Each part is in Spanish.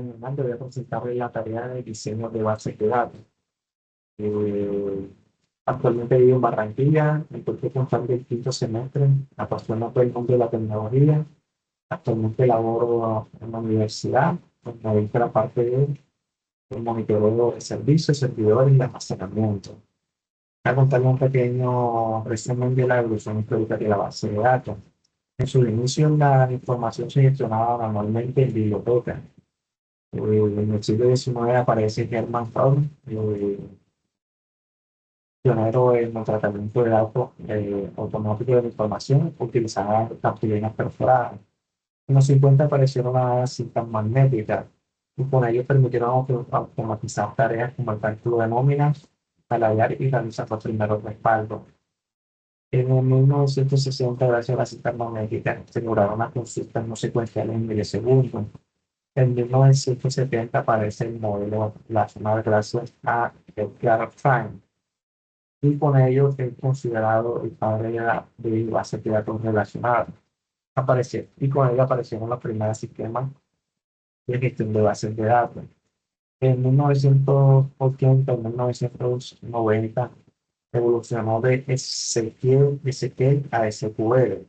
Voy a presentarles la tarea de diseño de bases de datos. Eh, Actualmente vivo en Barranquilla, me encuentro cursando el quinto semestre, apasiona todo el mundo de la tecnología. Actualmente laboro en la universidad, me dedico a la parte de monitoreo de servicios, servidores y almacenamiento. Voy a contarle un pequeño resumen de la evolución histórica de la base de datos. En su inicio, la información se gestionaba manualmente en bibliotecas. En el siglo XIX aparece Hermann Fraud, pionero en el tratamiento de datos automático de la información, utilizaba cartulinas perforadas. En los 50 aparecieron las cintas magnéticas y con ello permitieron automatizar tareas como el cálculo de nóminas, taladrar y realizar los primeros respaldos. En el 1960, gracias a las cintas magnéticas, se lograron las consultas no secuenciales en milisegundos. En 1970 aparece el modelo relacional gracias a Edgar Fine y con ello es considerado el padre de bases de datos relacionadas. Y con ello aparecieron los primeros sistemas de gestión de bases de datos. En 1980 en 1990 evolucionó de SQL a SQL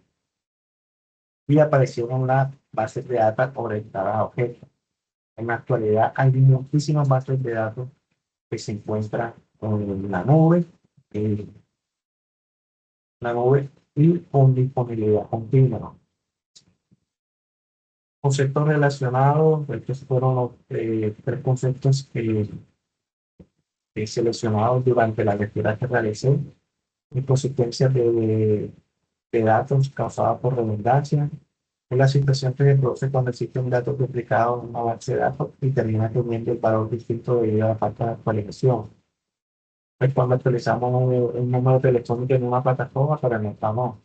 y aparecieron las bases de datos orientadas a objetos. En la actualidad hay muchísimas bases de datos que se encuentran en eh, la nube y con disponibilidad continua. Conceptos relacionados, estos fueron los tres conceptos que seleccionados durante la lectura que realicé. Inconsistencias de datos causadas por redundancia. Es la situación que se produce cuando existe un dato duplicado en una base de datos y termina teniendo el valor distinto debido a la falta de actualización. Es cuando actualizamos un número telefónico en una plataforma, pero no estamos.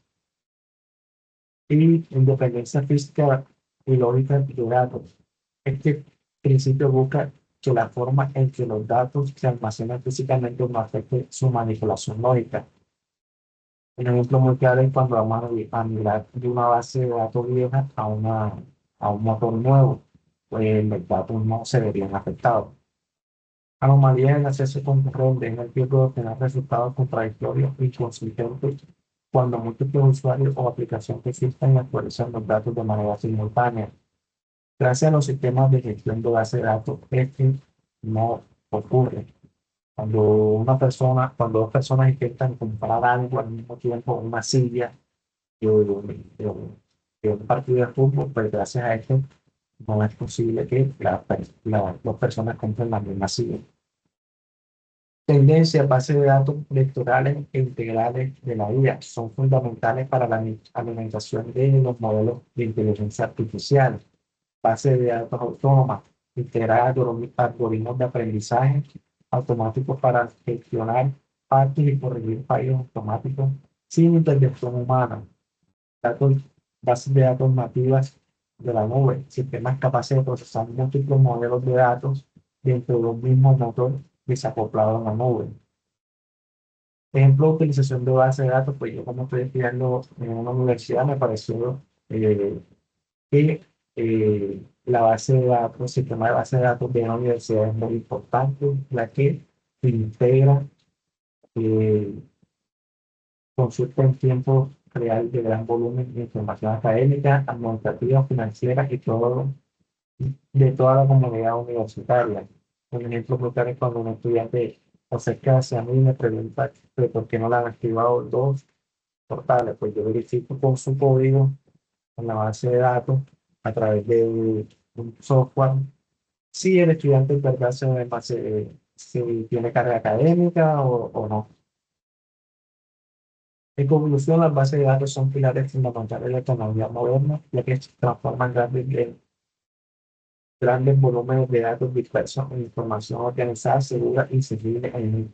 Y independencia física y lógica de datos. Este principio busca que la forma en que los datos se almacenan físicamente no afecte su manipulación lógica. Un ejemplo muy claro es cuando vamos a migrar de una base de datos vieja a un motor nuevo, pues los datos no se verían afectados. Anomalías en el acceso concurrente en el riesgo de obtener resultados contradictorios y inconsistentes cuando múltiples usuarios o aplicaciones existen y actualizan los datos de manera simultánea. Gracias a los sistemas de gestión de base de datos, esto no ocurre. Cuando dos personas intentan comprar algo al mismo tiempo, una silla de un partido de fútbol, pues gracias a esto no es posible que las dos personas compren la misma silla. Tendencias, bases de datos vectorales e integrales de la IA son fundamentales para la alimentación de los modelos de inteligencia artificial. Bases de datos autónomas, integrar algoritmos de aprendizaje automáticos para gestionar partes y corregir fallos automáticos sin intervención humana. Datos, bases de datos nativas de la nube, sistemas capaces de procesar múltiples modelos de datos dentro de un mismo motor desacoplado en la nube. Ejemplo de utilización de base de datos, pues yo como estoy estudiando en una universidad me pareció que la base de datos, el sistema de base de datos de la universidad es muy importante, la que integra eh, consulta en tiempo real de gran volumen de información académica, administrativa, financiera y todo de toda la comunidad universitaria. Un ejemplo muy claro es cuando un estudiante se acerca hacia mí y me pregunta que por qué no le han activado dos portales, pues yo verifico con su código en la base de datos a través de un software si el estudiante en verdad si tiene carga académica o no. En conclusión, las bases de datos son pilares fundamentales de la tecnología moderna, ya que transforman grandes volúmenes de datos dispersos en información organizada, segura y seguible en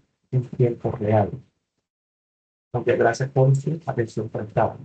tiempo real. Muchas gracias por su atención prestada.